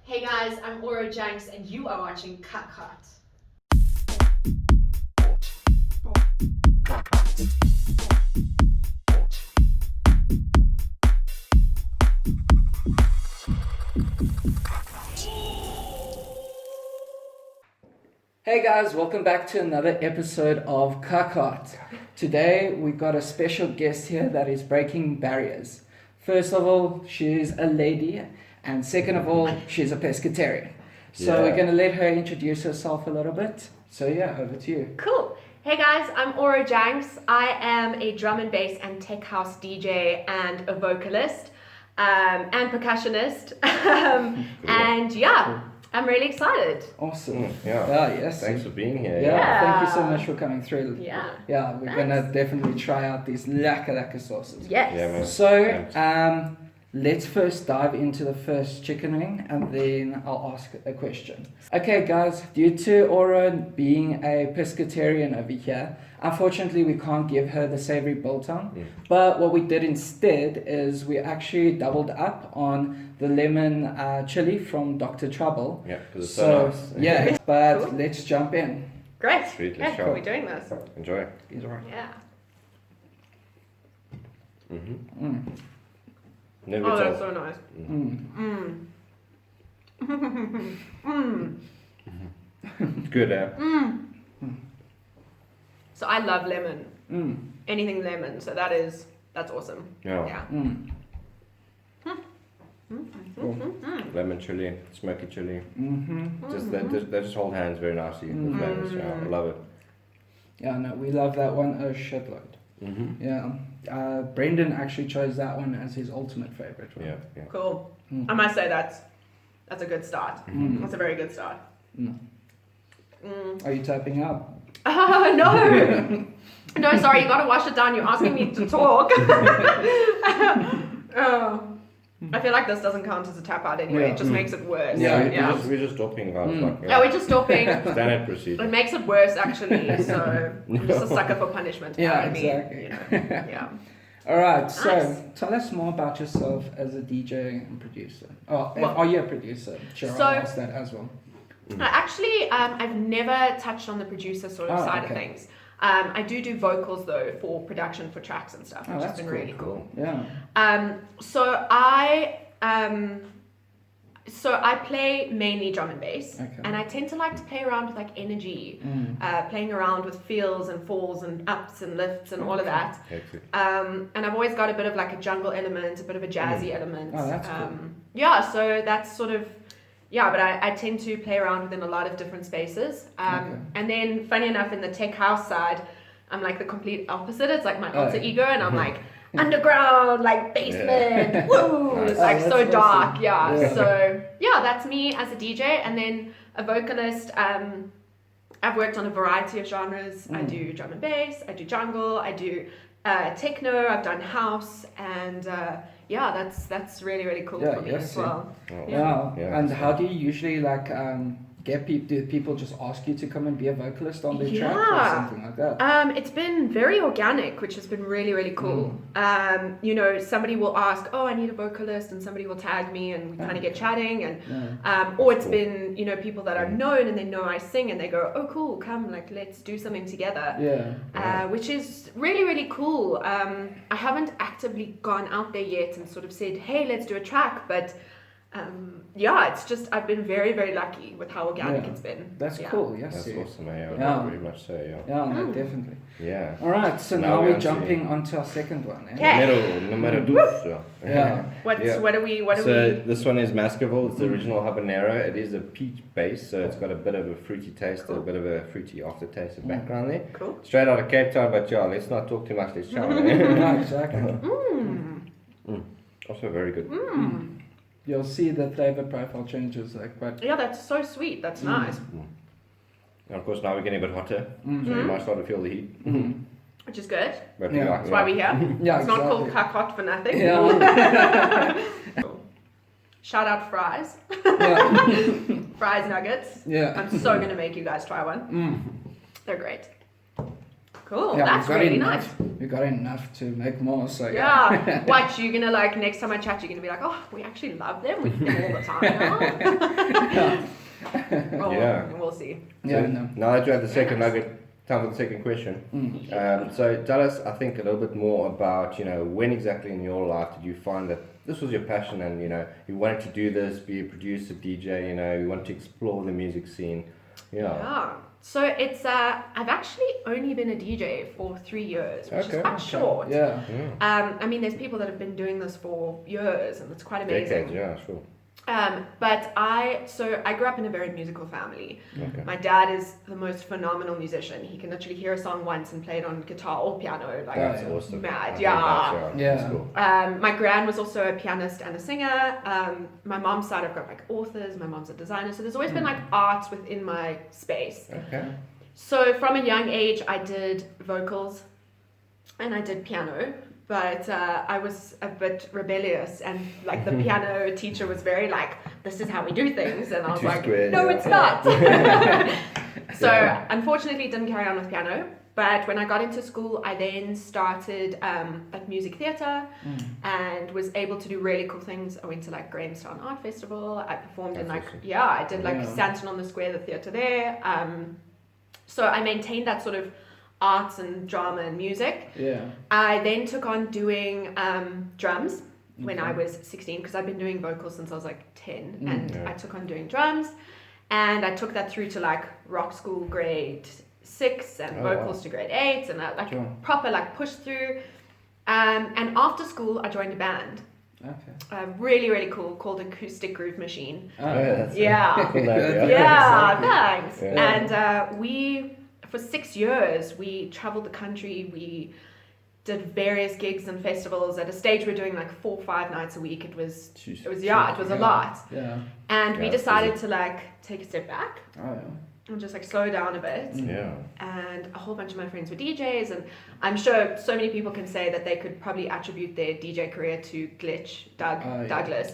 Hey guys, I'm Auro Janks and you are watching KAK HOT. Hey guys, welcome back to another episode of KAK HOT. Today we got a special guest here that is breaking barriers. First of all, she's a lady, and second of all, she's a pescatarian. So we're going to let her introduce herself a little bit. So yeah, over to you. Cool. Hey guys, I'm Auro Janks. I am a drum and bass and tech house DJ and a vocalist and percussionist. And yeah, I'm really excited. Awesome. Yes. Thanks for being here. Yeah, thank you so much for coming through. Yeah. Yeah, we're going to definitely try out these laka sauces. Yes. Yeah, man. So, let's first dive into the first chicken wing and then I'll ask a question. Okay guys, due to Aura being a pescatarian over here, unfortunately we can't give her the savory biltong. But what we did instead is we actually doubled up on the lemon chili from Dr. Trouble. Yeah, because it's so nice. Yeah, but Cool. let's jump in. Great. Sweet, Yeah, let's go. we're doing this. Enjoy. He's all right. Yeah. Never Oh, told. that's so nice. It's good, eh? So I love lemon. Anything lemon. So that's awesome. Yeah. Lemon chili, smoky chili. Just they just hold hands very nicely. The flavors. Yeah, I love it. Yeah, no, we love that one a shitload. Yeah, Brendan actually chose that one as his ultimate favorite one. Yeah. Cool. I must say that's a good start. That's a very good start. Are you typing up? No. No, sorry, you gotta wash it down. You're asking me to talk. Oh. I feel like this doesn't count as a tap out anyway. Yeah. It just makes it worse. We're just stopping, guys. Yeah, we're just stopping. Standard procedure. It makes it worse actually. So I'm just a sucker for punishment. Yeah, apparently, exactly. You know? Yeah. All right, so Nice. tell us more about yourself as a DJ and producer. Oh, Well- are you a producer? Sure, So- I'll ask that as well. Actually, I've never touched on the producer sort of side of things. I do vocals though for production for tracks and stuff, which has that's been cool. really cool. Yeah. So I play mainly drum and bass, Okay. and I tend to like to play around with like energy, playing around with feels and falls and ups and lifts and all of that. Hectic. And I've always got a bit of like a jungle element, a bit of a jazzy element. Oh, that's cool. Yeah, so that's sort of, yeah, but I tend to play around within a lot of different spaces. And then funny enough, in the tech house side, I'm like the complete opposite. It's like my alter ego, and I'm like underground, like basement, woo, Nice. it's like Oh, so that's dark, awesome. yeah. So yeah, that's me as a DJ, and then a vocalist. I've worked on a variety of genres. I do drum and bass, I do jungle, I do techno, I've done house, and yeah, that's really really cool for me as well. Yeah. Yeah, And that's how do you usually like get people? Do people just ask you to come and be a vocalist on their track or Yeah. something like that? It's been very organic, which has been really, really cool. You know, somebody will ask, oh, I need a vocalist, and somebody will tag me, and we kind of get chatting, and or it's been, you know, people that I've known, and they know I sing, and they go, oh, cool, come, like, let's do something together. Which is really, really cool. I haven't actively gone out there yet and sort of said, hey, let's do a track, but yeah, it's just I've been very, very lucky with how organic it's been. That's cool. Yes. That's awesome, eh? Yeah. Very much so, yeah. Yeah, no, definitely. Yeah. All right, so Now now we're we're on jumping onto our second one. Eh? Okay. Numero dos. Yeah. What are we? So this one is Maskerville. It's the original habanero. It is a peach base, so it's got a bit of a fruity taste, a bit of a fruity aftertaste and background there. Cool. Straight out of Cape Town, but yeah, let's not talk too much. Let's chow. Yeah, exactly. Also very good. You'll see the flavor profile changes, like, but Yeah, that's so sweet. That's nice. And of course, now we're getting a bit hotter, so you might start to feel the heat. Which is good. But Yeah. That's why we're here. yeah, It's not called KAK HOT for nothing. Yeah. Shout out fries. yeah. Fries nuggets. Yeah. I'm so gonna make you guys try one. They're great. Cool. Yeah, That's we got really enough. nice. We got enough to make more, so Yeah. What, you're gonna like next time I chat, you're gonna be like, oh, we actually love them. We eat them all the time now. Oh, Yeah. we'll see. Yeah, So no. now that you have the second nugget, time for the second question. So tell us, I think, a little bit more about, when exactly in your life did you find that this was your passion and, you wanted to do this, be a producer, DJ, you wanted to explore the music scene. Yeah. So it's I've actually only been a DJ for 3 years, which is quite short. Yeah. I mean, there's people that have been doing this for years, and it's quite amazing. Decades, yeah, sure. But I grew up in a very musical family. Okay. My dad is the most phenomenal musician. He can literally hear a song once and play it on guitar or piano. Like, That's awesome. mad. I Yeah. think that's cool. My gran was also a pianist and a singer. My mom's side, I've got like authors. My mom's a designer. So there's always been like arts within my space. Okay. So from a young age, I did vocals and I did piano. But I was a bit rebellious, and like the piano teacher was very like, this is how we do things, and I was like, no, it's not. So unfortunately didn't carry on with piano, but when I got into school, I then started like music theatre and was able to do really cool things. I went to like Grahamstown Art Festival. I performed in like, I did like Santon on the Square, the theatre there. So I maintained that sort of arts and drama and music. I then took on doing drums when I was 16, because I've been doing vocals since I was like 10, and I took on doing drums, and I took that through to like rock school grade 6 and vocals to grade 8, and I proper like pushed through. And after school I joined a band. Really, really cool, called Acoustic Groove Machine. Cool thanks. And we, for 6 years, we traveled the country. We did various gigs and festivals. At a stage, we were doing like 4 or 5 nights a week. It was a lot. And we decided to like take a step back and just like slow down a bit. And a whole bunch of my friends were DJs, and I'm sure so many people can say that they could probably attribute their DJ career to Douglas.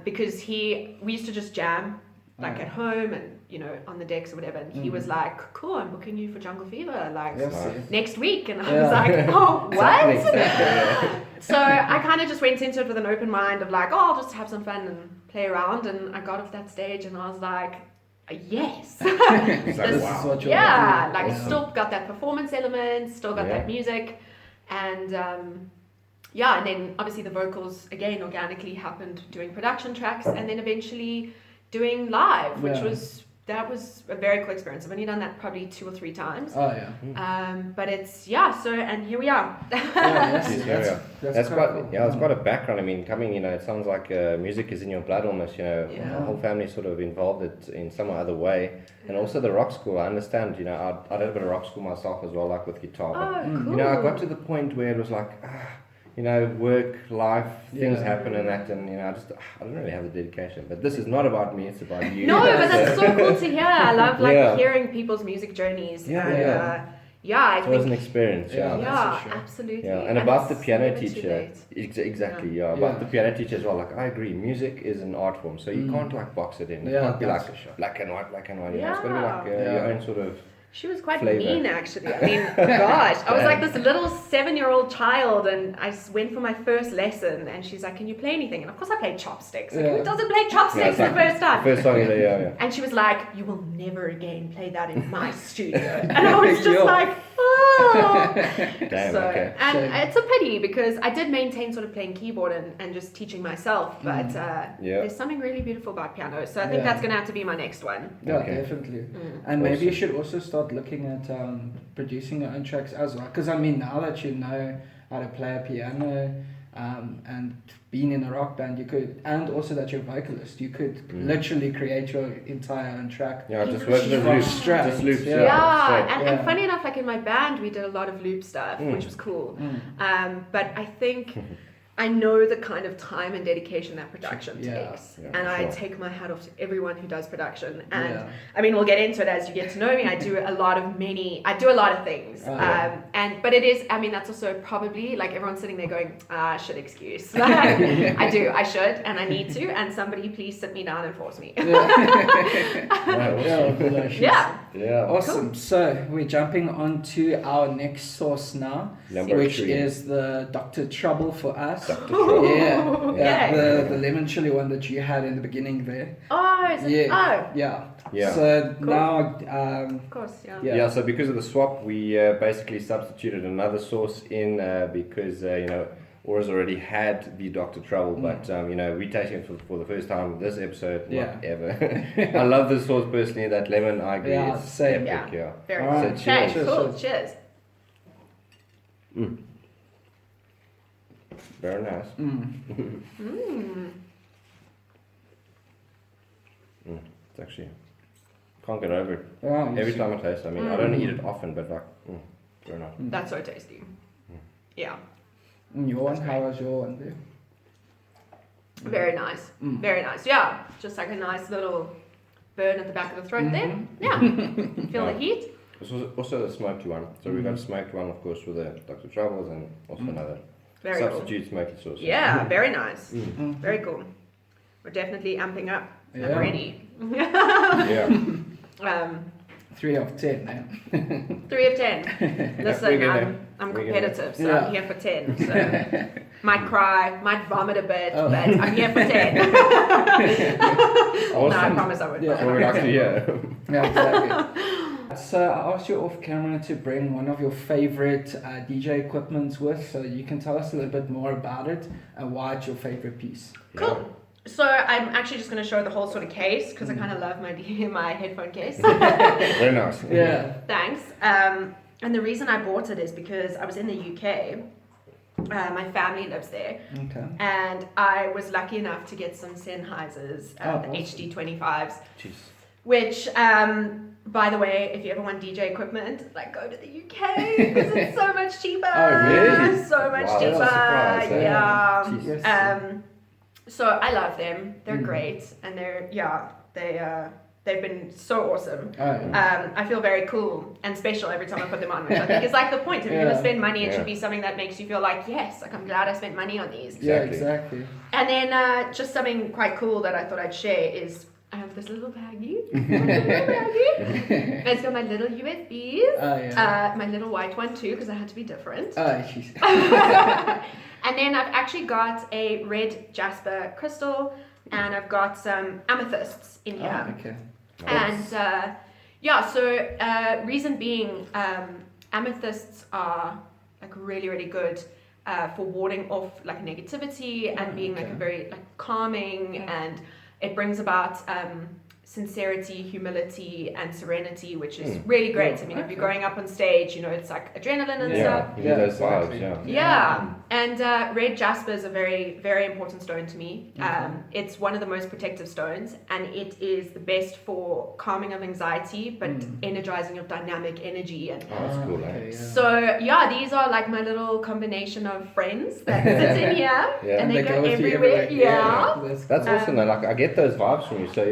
Because we used to just jam like at home and on the decks or whatever, and he was like, cool, I'm booking you for Jungle Fever like next week, and I was like, oh, what? So I kind of just went into it with an open mind of like, I'll just have some fun and play around, and I got off that stage and I was like, yes. This is what you're still got that performance element, still got that music, and and then obviously the vocals again organically happened doing production tracks, and then eventually doing live, which was a very cool experience. I've only done that probably 2 or 3 times. But it's so, and here we are. That's quite a background. I mean, coming, it sounds like music is in your blood almost. The whole family sort of involved in some other way. And also the rock school, I understand. I did a bit of rock school myself as well, like with guitar. But, cool. I got to the point where it was like, work, life, things happen and that, and I don't really have the dedication. But this is not about me; it's about you. No, but that's so cool to hear. I love hearing people's music journeys. I it was an experience. Absolutely. And about the piano teacher, exactly. About the piano teacher as well. Like, I agree, music is an art form, so you can't like box it in. It can't be like black and white. It's got to be like your own sort of. She was quite flavor. mean, actually. I mean, gosh, I was like this little 7-year-old child, and I went for my first lesson, and she's like, can you play anything? And of course I played chopsticks. Like, who doesn't play chopsticks the first time? First song, And she was like, you will never again play that in my studio. And I was just like, oh. Damn, okay. And it's a pity, because I did maintain sort of playing keyboard and just teaching myself, but there's something really beautiful about piano. So I think that's going to have to be my next one. Definitely. And maybe you should also start looking at producing your own tracks as well, because I mean, now that you know how to play a piano and being in a rock band, you could, and also that you're a vocalist, you could literally create your entire own track. Just work with loops. Just loops. And funny enough, like in my band we did a lot of loop stuff, which was cool. But I think I know the kind of time and dedication that production takes. And I take my hat off to everyone who does production. And I mean, we'll get into it as you get to know me. I do a lot of things. But it is, I mean, that's also probably like everyone's sitting there going, shit excuse. I should, and I need to, and somebody please sit me down and force me. Awesome. Cool. So we're jumping on to our next source now, which is the Dr. Trouble for us. Dr. Troll. The lemon chili one that you had in the beginning there. Oh, is it? Yeah. Yeah. So Cool. now, Of course, Yeah, so because of the swap, we basically substituted another sauce in because, Aura's already had the Dr. Trouble, but, we tasted it for the first time this episode, not ever. I love this sauce personally, that lemon, I agree, it's same. epic, Very All cool. right. So Okay, cheers. cool. Cheers. Very nice. It's actually, can't get over it. Oh, Every time I taste it, I mean, I don't eat it often, but very nice. That's so tasty. Yeah. Your one, how was your one there? Very nice. Very nice. Yeah. Just like a nice little burn at the back of the throat there. Yeah. Feel the heat. This was also a smoked one. So we got a smoked one, of course, with the Dr. Troubles and also another Very substitute smoky sauce. Yeah, very nice. Very cool. We're definitely amping up. Yeah. I'm ready. Yeah. 3 of 10 now. 3 of 10. Listen, I'm competitive, so I'm here for 10. So might cry, might vomit a bit, but I'm here for 10. No, I promise I won't. Yeah. That's what we like to hear. Yeah, exactly. So I asked you off camera to bring one of your favorite DJ equipments with, so you can tell us a little bit more about it and why it's your favorite piece. Cool. So I'm actually just going to show the whole sort of case because I kind of love my headphone case. Very nice. Yeah. Thanks. And the reason I bought it is because I was in the UK. My family lives there. Okay. And I was lucky enough to get some Sennheisers, the awesome. HD25s. Jeez. Which, by the way, if you ever want DJ equipment, like go to the UK because it's so much cheaper. Oh, really? So much Wow, cheaper. that's a surprise, Yeah. Jeez. So I love them. They're great, and they've been so awesome. Oh, yeah. I feel very cool and special every time I put them on, which I think is like the point. If you're gonna spend money, it should be something that makes you feel like, yes, like I'm glad I spent money on these. Yeah, exactly. And then just something quite cool that I thought I'd share is I have this little baggie. It's got my little USBs. Oh, yeah. My little white one too, because I had to be different. Oh, jeez. And then I've actually got a red jasper crystal, and I've got some amethysts in here. Oh, okay. And so reason being, amethysts are like really, really good for warding off like negativity and being like a very like calming, and it brings about sincerity, humility, and serenity, which is really great. I mean, if you're going up on stage, it's like adrenaline and stuff. You need those vibes, And red jasper is a very, very important stone to me. It's one of the most protective stones, and it is the best for calming of anxiety, but energizing of dynamic energy. And that's cool, so these are like my little combination of friends that sit in here, and they go everywhere. That's awesome. Like I get those vibes from you. So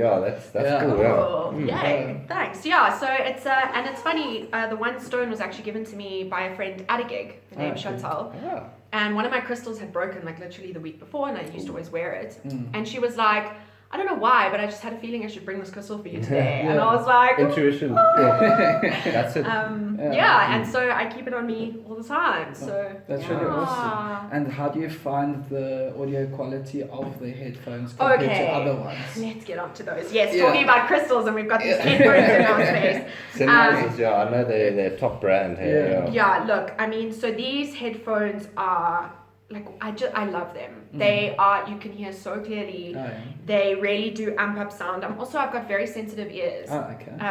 that's cool. Yay! Thanks. So it's and it's funny. The one stone was actually given to me by a friend at a gig. Her name's Chantal. Yeah. And one of my crystals had broken like literally the week before, and I used to always wear it. And she was like, I don't know why, but I just had a feeling I should bring this crystal for you today. And I was like, intuition. That's it. and so I keep it on me all the time. So that's really awesome. And how do you find the audio quality of the headphones compared to other ones? Let's get on to those. Yes, talking about crystals, and we've got these headphones in our space. Sennheisers, I know they're top brand here. Look, I mean, so these headphones are like I love them. They are, you can hear so clearly. They really do amp up sound. I've got very sensitive ears,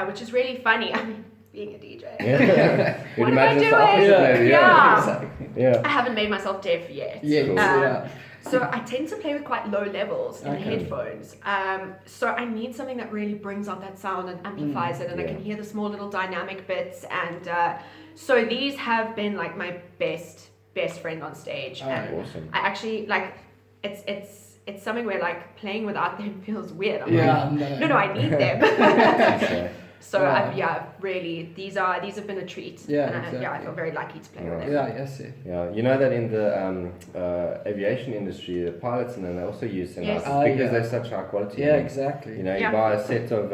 which is really funny. I mean, being a DJ. What am I doing? I haven't made myself deaf yet. So I tend to play with quite low levels in the headphones. So I need something that really brings out that sound and amplifies it, and I can hear the small little dynamic bits. And so these have been like my best friend on stage. Awesome. I actually like it's something where like playing without them feels weird. I'm no, I need them. So Yeah. really, these have been a treat. Yeah, and exactly. I feel very lucky to play with them. Yeah, yes. Yeah, you know that in the aviation industry, the pilots and then they also use Sennheisers Yes. Oh, because yeah. they're such high quality. Yeah, I mean, exactly. You know, you Yeah. buy a set of,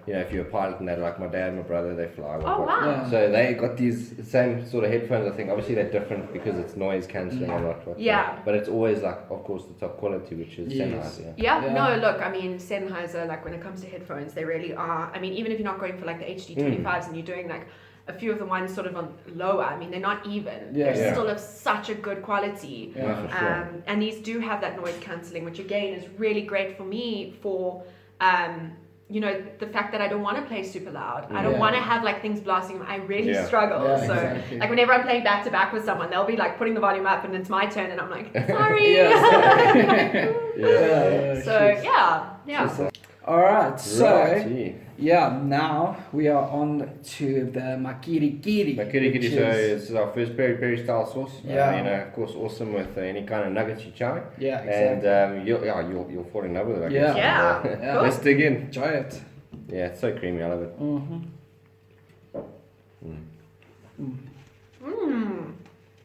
if you're a pilot and they're like my dad, my brother, they fly. Oh wow. Yeah. So they got these same sort of headphones. I think obviously they're different because it's noise cancelling and what. Yeah. But it's always like, of course, the top quality, which is Yes. Sennheiser. Yeah, Yeah. no, look, I mean, Sennheiser, like when it comes to headphones, they really are. I mean, even if you're not going for like the HD25s and you're doing like a few of the ones sort of on lower, I mean, they're not even. Yeah. They're Yeah. still of such a good quality. Yeah. No, for sure. And these do have that noise cancelling, which again is really great for me for, the fact that I don't want to play super loud. I don't Yeah. want to have like things blasting. I really Yeah. struggle. Yeah, So exactly. like whenever I'm playing back to back with someone, they'll be like putting the volume up and it's my turn and I'm like, sorry. Yeah. So yeah. All right, so Righty. yeah, now we are on to the makirikiri. Makirikiri, which so is- it's our first peri style sauce. Yeah. Of course, awesome with any kind of nuggets you chow. Yeah, exactly. And you'll fall in love with it. I Yeah. guess. Yeah. Yeah. Cool. Let's dig in. Enjoy it. Yeah, it's so creamy. I love it. Mm-hmm.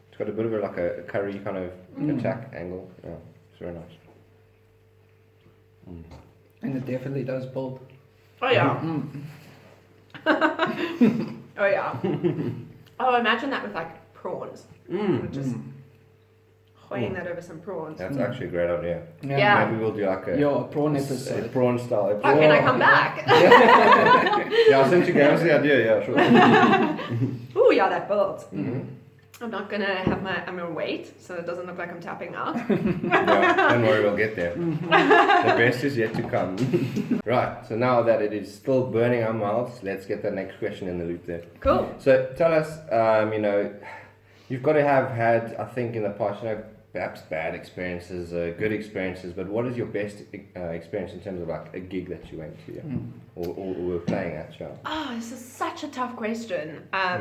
It's got a bit of like a curry kind of attack angle. Yeah, it's very nice. And it definitely does build. Oh yeah. Mm. Oh yeah. Oh, imagine that with like prawns. Just hoying that over some prawns. That's actually a great idea. Yeah. Maybe we'll do like a Prawn a episode. prawn style episode. Oh, can I come back? Yeah, since you gave us the idea, yeah, sure. Oh yeah, that builds. I'm not gonna I'm gonna wait so it doesn't look like I'm tapping out. Yeah, don't worry, we'll get there. The best is yet to come. Right, so now that it is still burning our mouths, let's get the next question in the loop there. Cool. So tell us, you've got to have had, I think in the past, perhaps bad experiences, good experiences, but what is your best experience in terms of like a gig that you went to or were playing at? Show? Oh, this is such a tough question. I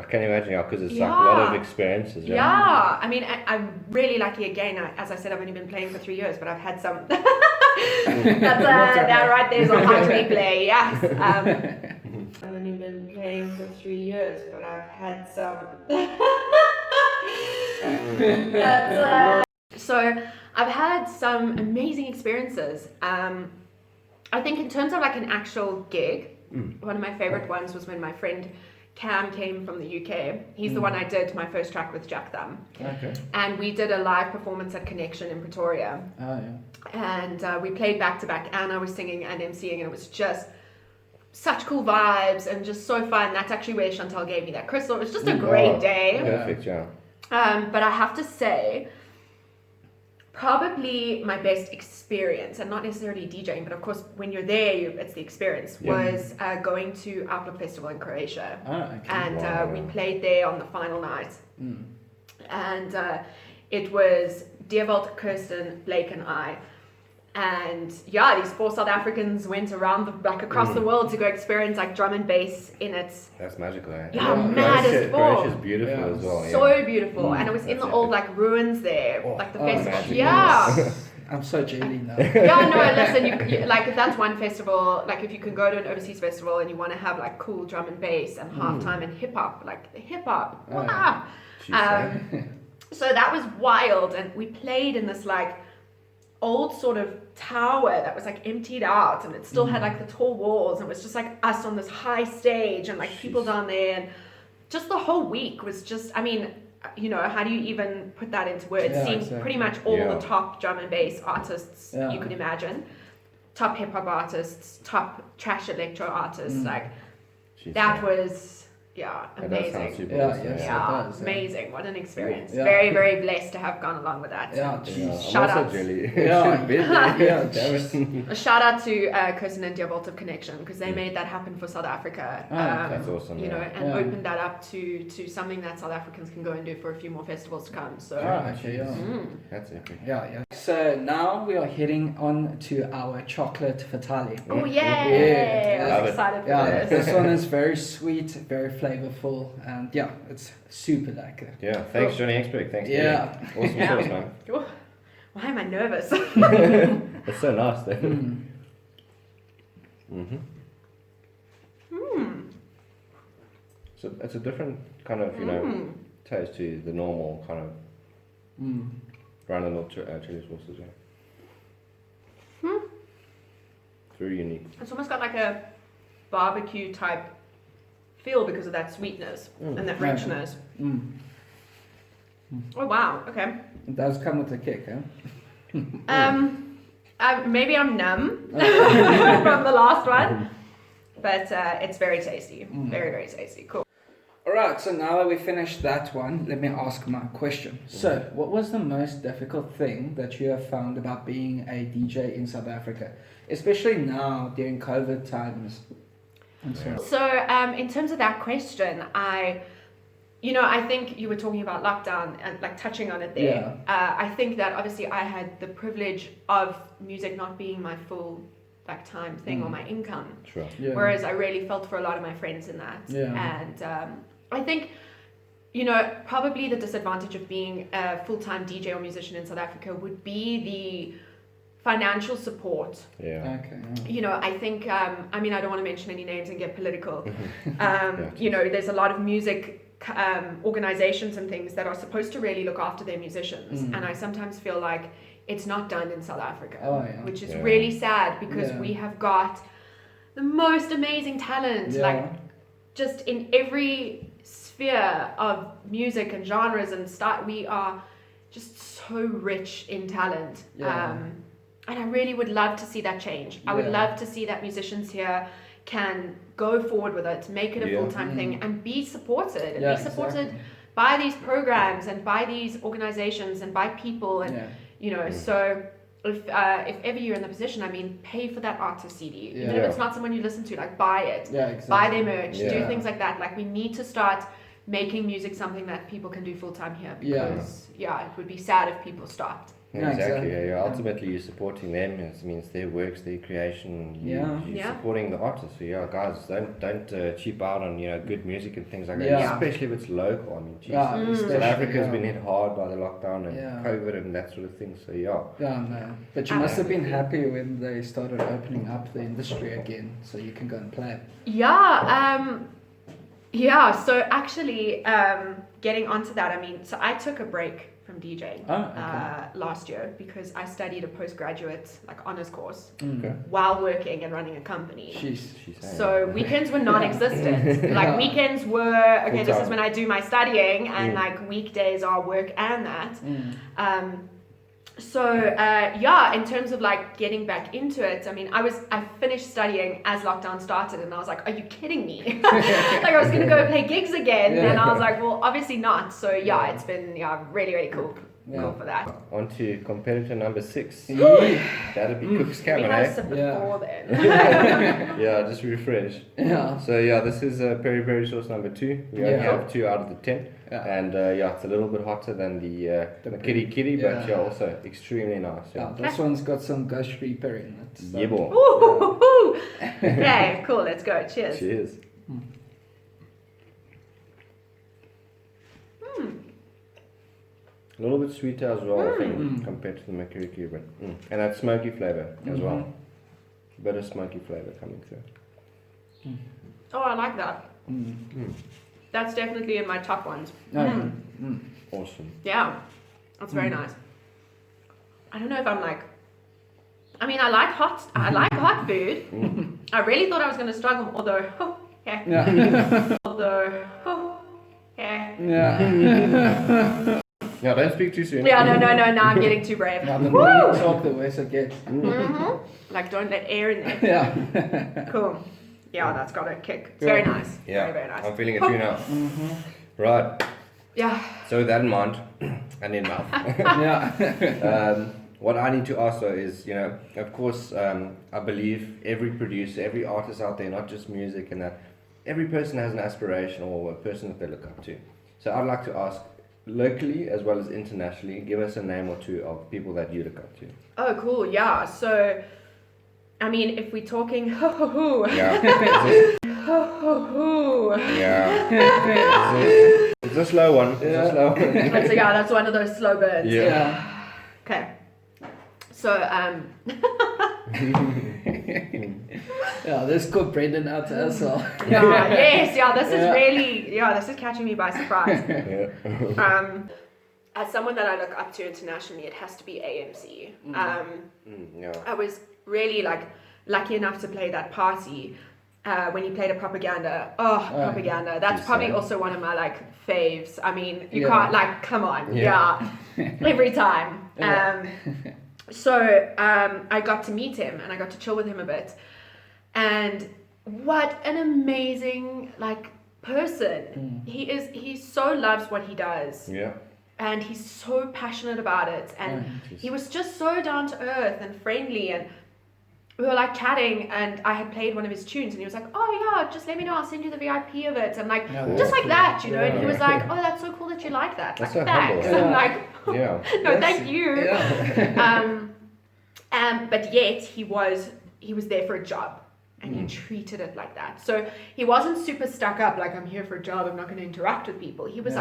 can imagine, because it's like a lot of experiences. Yeah, I mean, I'm really lucky again. As I said, I've only been playing for 3 years, but I've had some. That right there's a high replay, yes. I've only been playing for 3 years, but I've had some. So I've had some amazing experiences. I think in terms of like an actual gig, one of my favorite ones was when my friend Cam came from the UK. He's the one I did my first track with Jack Thumb. Okay. And we did a live performance at Connection in Pretoria. Oh, yeah. And we played back to back, and I was singing and emceeing, and it was just such cool vibes and just so fun. That's actually where Chantal gave me that crystal. It was just a great day. Perfect, yeah. But I have to say, probably my best experience, and not necessarily DJing, but of course when you're there, it's the experience, was going to Outlook Festival in Croatia. Oh, okay. And we played there on the final night. And it was Deerwold, Kirsten, Blake and I. And yeah, these 4 South Africans went around across the world to go experience like drum and bass in its That's magical, eh? Yeah, mad as fuck. Croatia's beautiful as well. so beautiful. And it was in the That's old like ruins there, like the festival. magical. Yeah. I'm so jelly now. Yeah, no, listen, you like if that's one festival, like if you can go to an overseas festival and you want to have like cool drum and bass and halftime and hip hop, like the hip hop. Wow. So that was wild, and we played in this like old sort of tower that was like emptied out, and it still had like the tall walls, and it was just like us on this high stage and like people down there, and just the whole week was just, I mean, how do you even put that into words? Yeah, Seeing exactly. pretty much all the top drum and bass artists you could imagine, top hip hop artists, top trash electro artists, like that was That does sound amazing. super Yeah, awesome, yes. yeah. It does, yeah. Amazing. What an experience. Yeah. Very, very blessed to have gone along with that. Yeah, And geez. shout I'm out. also jelly. Yeah. Should be there. Yeah, Damn it. A shout out to Kirsten and Deerwold of Connection, because they made that happen for South Africa. That's awesome, You know, yeah. and Yeah. opened that up to something that South Africans can go and do for a few more festivals to come. So Okay, yeah. That's epic. Yeah. So now we are heading on to our chocolate fatale. oh yay! Yeah. I Love was it. excited for Yeah, this. this one is very sweet, very flavorful, and yeah, it's super lekker. Yeah, thanks Johnny Expert. Thanks. Yeah. Awesome Yeah. sauce, man. Oh, why am I nervous? It's so nice though. it's a different kind of, you know, taste to the normal kind of run-of-the-mill chili sauces. Yeah. It's very unique. It's almost got like a barbecue type feel because of that sweetness and that richness. Oh wow, okay. It does come with a kick, huh? Maybe I'm numb from the last one, but it's very tasty. Very, very tasty. Cool. Alright, so now that we finished that one, let me ask my question. So, what was the most difficult thing that you have found about being a DJ in South Africa? Especially now, during COVID times. So, in terms of that question, I think you were talking about lockdown and like touching on it there. Yeah. I think that obviously I had the privilege of music not being my full like time thing or my income. Sure. Yeah. Whereas I really felt for a lot of my friends in that. Yeah. And I think, you know, probably the disadvantage of being a full-time DJ or musician in South Africa would be the financial support. Yeah. Okay. You know, I think, I mean, I don't want to mention any names and get political. You know, there's a lot of music organizations and things that are supposed to really look after their musicians. And I sometimes feel like it's not done in South Africa, which is really sad because we have got the most amazing talent, like just in every sphere of music and genres and stuff. We are just so rich in talent. And I really would love to see that change. I would love to see that musicians here can go forward with it, make it a full-time thing and be supported and be supported by these programs and by these organizations and by people and you know, so if ever you're in the position, I mean, pay for that artist CD. Even if it's not someone you listen to, like buy it. Buy their merch, do things like that. Like we need to start making music something that people can do full-time here because it would be sad if people stopped. Exactly. Yeah. Ultimately, you're supporting them. It means their works, their creation. You're supporting the artists. So guys, don't cheap out on good music and things like that. Especially if it's local. I mean, South Africa's been hit hard by the lockdown and COVID and that sort of thing. So But you must have been happy when they started opening up the industry again, so you can go and play. So actually, getting onto that, I mean, so I took a break from DJing last year because I studied a postgraduate honors course while working and running a company. So weekends were non-existent. Weekends were this is when I do my studying and weekdays are work and that. In terms of getting back into it, I mean, I finished studying as lockdown started and I was like, are you kidding me? I was going to go play gigs again and I was like, well, obviously not. So it's been really, really cool. Cool for that. On to competitor number 6. That'll be Cook's Camera. We had some before then. Just refresh. So this is peri peri sauce number 2. We only have 2 out of the 10. And it's a little bit hotter than the kitty, but also extremely nice. This one's got some Ghost Reaper in it. So. Okay, cool. Let's go. Cheers. Cheers. A little bit sweeter as well, I think, compared to the makiriki, but and that smoky flavor as well. Bit of smoky flavor coming through. Oh, I like that. That's definitely in my top ones. Awesome. Yeah, that's very nice. I don't know if I'm I mean, I like hot food. I really thought I was going to struggle, although, Yeah, don't speak too soon. No, now I'm getting too brave. The more you talk, the worse it gets. Don't let air in there. Cool. Yeah, that's got a kick. It's very nice. Yeah, very, very nice. I'm feeling it too now. Right. Yeah. So with that in mind, and in mouth. What I need to ask though is, of course, I believe every producer, every artist out there, not just music and that, every person has an aspiration or a person that they look up to. So I'd like to ask, locally as well as internationally, give us a name or two of people that you look up to. Oh, cool. Yeah. So, I mean, if we're talking It's a slow one. That's one of those slow burns. Okay. So, Yeah, this caught Brendan out as well. This is catching me by surprise. As someone that I look up to internationally, it has to be AMC. I was really lucky enough to play that party when he played a Propaganda. Propaganda. That's probably also one of my faves. I mean, you can't come on, every time. So I got to meet him and I got to chill with him a bit, and what an amazing person he is. He so loves what he does. Yeah. And he's so passionate about it, and he was just so down to earth and friendly, and we were chatting, and I had played one of his tunes, and he was like, "Oh yeah, just let me know, I'll send you the VIP of it," and just like that, you know. And he was like, "Oh, that's so cool that you like that. That's so thanks." humble. I'm no, thank you. But yet he was there for a job. And he treated it like that. So he wasn't super stuck up, I'm here for a job, I'm not going to interact with people. He was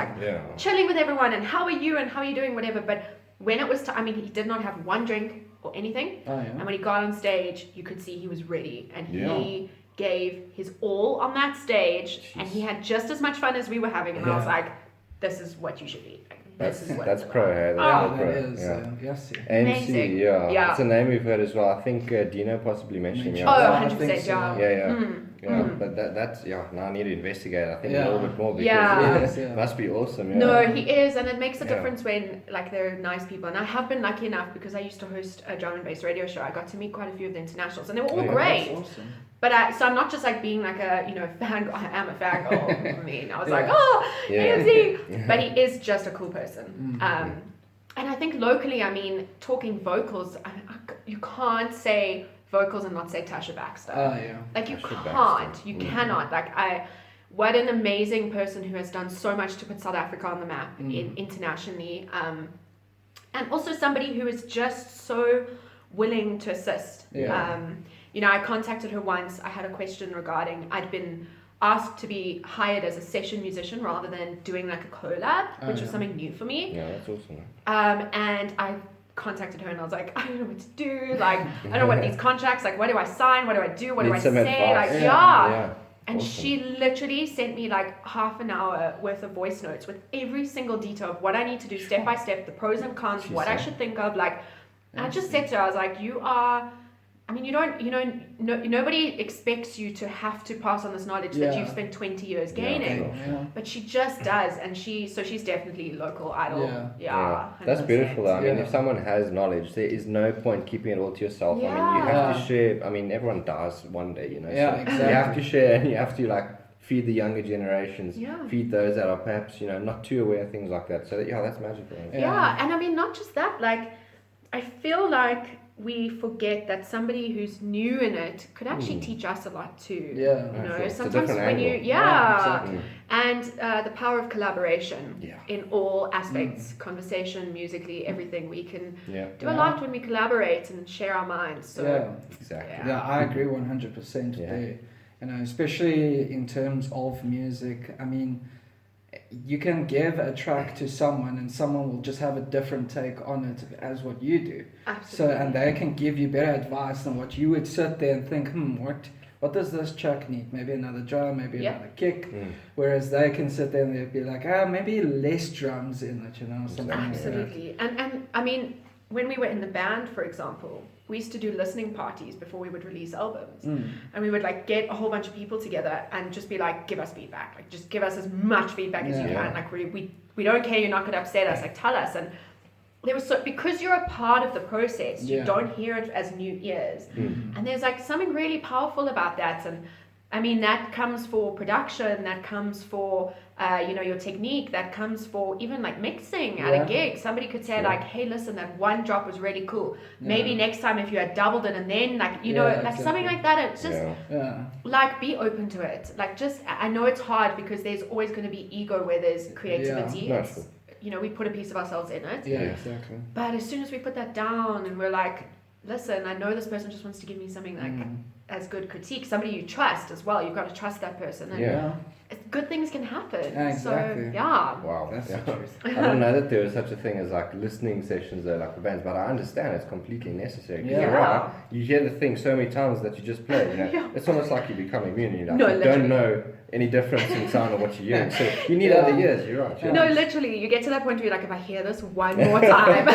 chilling with everyone, and how are you, and how are you doing, whatever. But when it was time, he did not have one drink or anything. And when he got on stage, you could see he was ready. And he gave his all on that stage. And he had just as much fun as we were having. And I was like, this is what you should be. That's pro, hey? That is, yes. AMC, it's a name we've heard as well. I think Dino possibly mentioned him. 100%, But that's, now I need to investigate, I think, a little bit more, because it must be awesome. No, he is, and it makes a difference when, they're nice people. And I have been lucky enough, because I used to host a drum and bass radio show, I got to meet quite a few of the internationals, and they were all great. That's awesome. But so I'm not just being fangirl. I am a fangirl. I mean, I was AMC. But he is just a cool person. And I think locally, talking vocals, you can't say vocals and not say Tasha Baxter. You can't. You cannot. What an amazing person who has done so much to put South Africa on the map internationally. And also somebody who is just so willing to assist. I contacted her once. I had a question regarding, I'd been asked to be hired as a session musician rather than doing a collab, which was something new for me. Yeah, that's awesome. And I contacted her and I was like, I don't know what to do. I don't know what these contracts, what do I sign? What do I do? What do I say? And she literally sent me half an hour worth of voice notes with every single detail of what I need to do step by step, the pros and cons, what I should think of. I just said to her, I was like, you are... nobody expects you to have to pass on this knowledge that you've spent 20 years gaining, but she just does, and she's definitely local idol. That's beautiful. If someone has knowledge, there is no point keeping it all to yourself. You have to share. Everyone dies one day, Exactly. You have to share, and you have to feed the younger generations, feed those that are perhaps not too aware of things like that. So that's magical. And not just that, I feel we forget that somebody who's new in it could actually teach us a lot too. Sometimes when you and the power of collaboration in all aspects, conversation, musically, everything. We can do a lot when we collaborate and share our minds. So exactly. I agree 100% there. Especially in terms of music. You can give a track to someone and someone will just have a different take on it as what you do. Absolutely. And they can give you better advice than what you would sit there and think, what does this track need? Maybe another drum, maybe another kick. Whereas they can sit there and they'd be like, maybe less drums in it, something Absolutely. Like that. And when we were in the band, for example, we used to do listening parties before we would release albums. And we would get a whole bunch of people together and just be give us feedback. Just give us as much feedback as you can. We don't care, you're not going to upset us. Tell us. And there was because you're a part of the process, you don't hear it as new ears. And there's something really powerful about that. And that comes for production, that comes for your technique, that comes for even mixing at a gig. Somebody could say hey, listen, that one drop was really cool. Maybe next time if you had doubled it and then exactly. Something like that. It's just be open to it. I know it's hard because there's always going to be ego where there's creativity. We put a piece of ourselves in it. Exactly. But as soon as we put that down and we're listen, I know this person just wants to give me something as good critique, somebody you trust as well. You've got to trust that person. And good things can happen. Exactly. So yeah. Wow. That's Yeah. the truth. I didn't know that there was such a thing as like listening sessions though, like for bands, but I understand it's completely necessary. 'Cause you're right. You hear the thing so many times that you just play, you know. It's almost like you become immune. You don't know any difference in sound of what you're hearing. So you need other ears. You're right. No, literally, you get to that point where you're like, if I hear this one more time.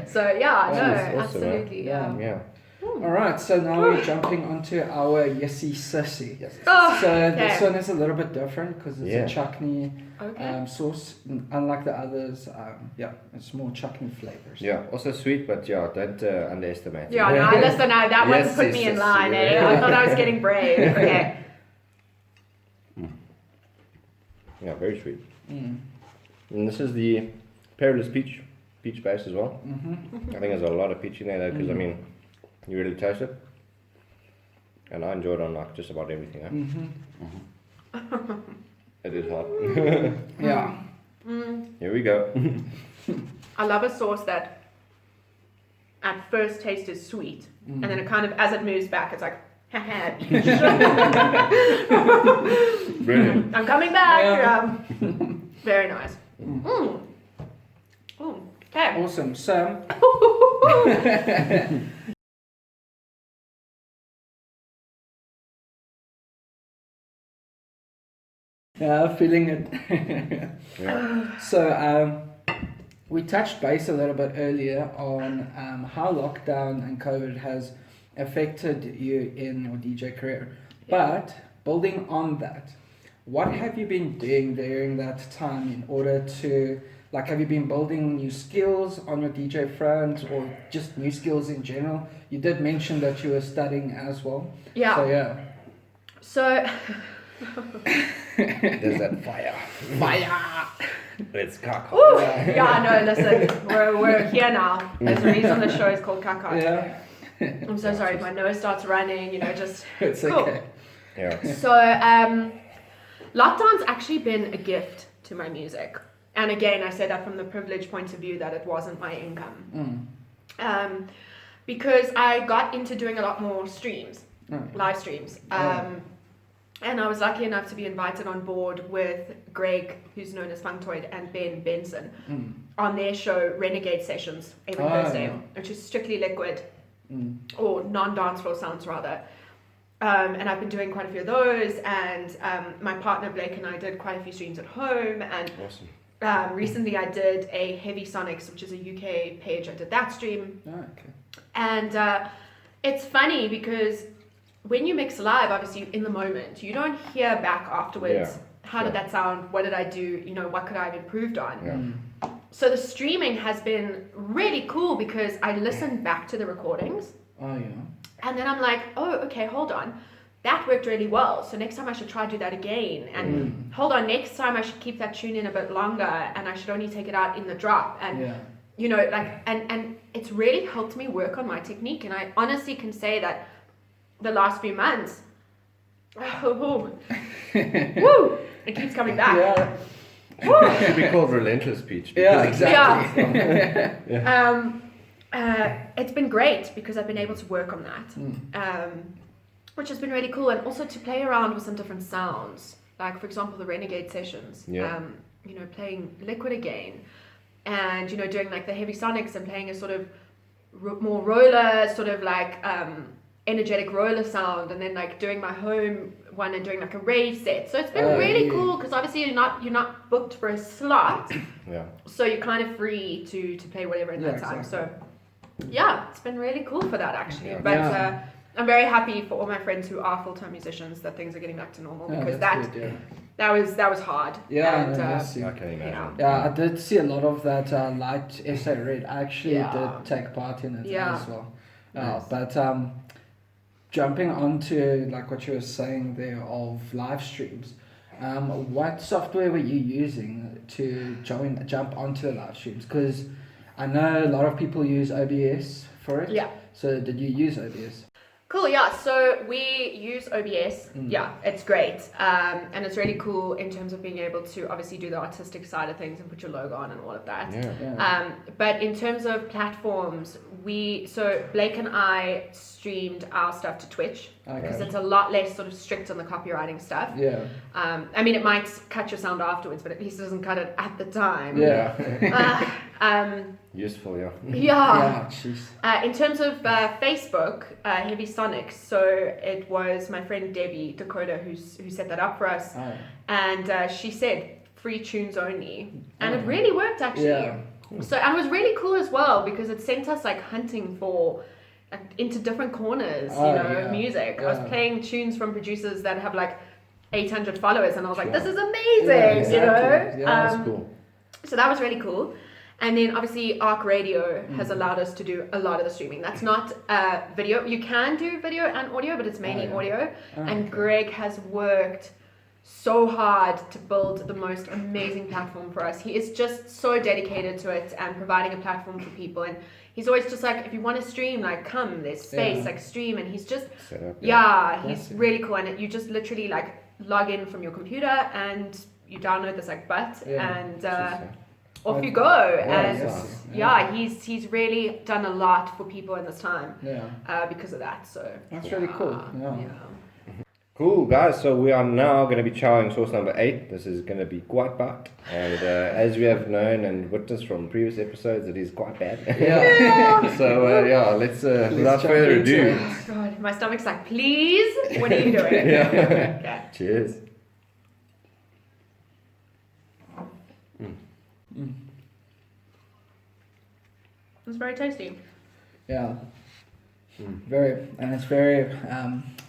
So Awesome, absolutely, yeah. Alright, so now we're jumping onto our Yessie Sissy. Oh, So this one is a little bit different because it's a chutney sauce, unlike the others. It's more chutney flavors. Yeah, also sweet, but don't underestimate it. Yeah, no, listen, that one put me in line. I thought I was getting brave. Okay. Yeah, very sweet. And this is the Perilous peach base as well. I think there's a lot of peach in there because I mean, you really taste it. And I enjoy it on like just about everything. It is hot. Yeah. Here we go. I love a sauce that at first taste is sweet, and then it kind of, as it moves back, it's like, haha. Brilliant. I'm coming back. Very nice. Okay. Awesome. So feeling it. So we touched base a little bit earlier on how lockdown and COVID has affected you in your DJ career. But building on that, what have you been doing during that time in order to, like, have you been building new skills on your DJ front or just new skills in general? You did mention that you were studying as well. Yeah. So There's that fire. It's KAK HOT. no, listen, we're here now. There's a reason the show is called KAK HOT. Yeah. I'm so sorry if my nose starts running, just... It's cool. okay. Yeah. So, lockdown's actually been a gift to my music. And again, I say that from the privileged point of view that it wasn't my income. Because I got into doing a lot more streams, live streams. And I was lucky enough to be invited on board with Greg, who's known as Funktoid, and Ben Benson on their show Renegade Sessions every Thursday, which is strictly liquid or non-dance floor sounds rather. And I've been doing quite a few of those, and my partner Blake and I did quite a few streams at home. And recently I did a Heavy Sonics, which is a UK page. I did that stream. And it's funny because when you mix live, obviously in the moment, you don't hear back afterwards. How did that sound? What did I do? What could I have improved on? So the streaming has been really cool because I listened back to the recordings. And then I'm like, okay, hold on. That worked really well. So next time I should try to do that again. And hold on, next time I should keep that tune in a bit longer and I should only take it out in the drop. And, and it's really helped me work on my technique. And I honestly can say that the last few months, it keeps coming back. It should be called Relentless Peach. Exactly. It's been great because I've been able to work on that, which has been really cool, and also to play around with some different sounds, like for example the Renegade Sessions, playing liquid again, and doing like the Heavy Sonics and playing a sort of more roller, sort of like energetic roller sound, and then like doing my home one and doing like a rave set. So it's been really cool because obviously you're not booked for a slot, so you're kind of free to play whatever in that time. So it's been really cool for that actually. But I'm very happy for all my friends who are full-time musicians that things are getting back to normal, because that was hard. I can imagine. I did see a lot of that Light SA Red. I actually did take part in it as well. But jumping onto like what you were saying there of live streams, what software were you using to jump onto the live streams? Because I know a lot of people use OBS for it. So did you use OBS? Cool, so we use OBS. It's great. And it's really cool in terms of being able to obviously do the artistic side of things and put your logo on and all of that. But in terms of platforms, so Blake and I streamed our stuff to Twitch because it's a lot less sort of strict on the copywriting stuff. Yeah. I mean, it might cut your sound afterwards, but at least it doesn't cut it at the time. Yeah. Useful, yeah. Yeah. Jeez. In terms of Facebook, Heavy Sonics, so it was my friend Debbie Dakota who set that up for us, and she said free tunes only, and it really worked actually. Yeah. So, and it was really cool as well because it sent us like hunting for into different corners, music. I was playing tunes from producers that have like 800 followers, and I was like, this is amazing, Yeah, that's cool. So that was really cool. And then obviously Arc Radio has allowed us to do a lot of the streaming. That's not video. You can do video and audio, but it's mainly audio. And Greg has worked so hard to build the most amazing platform for us. He is just so dedicated to it and providing a platform for people. And he's always just like, if you want to stream, like come, there's space, like stream. And he's just, he's really cool. And you just literally like log in from your computer and you download this like and off you go. He's really done a lot for people in this time because of that. So that's really cool. Cool, guys. So we are now going to be trying sauce number 8. This is going to be quite bad. And as we have known and witnessed from previous episodes, it is quite bad. So let's without further ado. Oh, God, my stomach's like, please, what are you doing? Okay. Cheers. It's very tasty. Yeah. Very, and it's very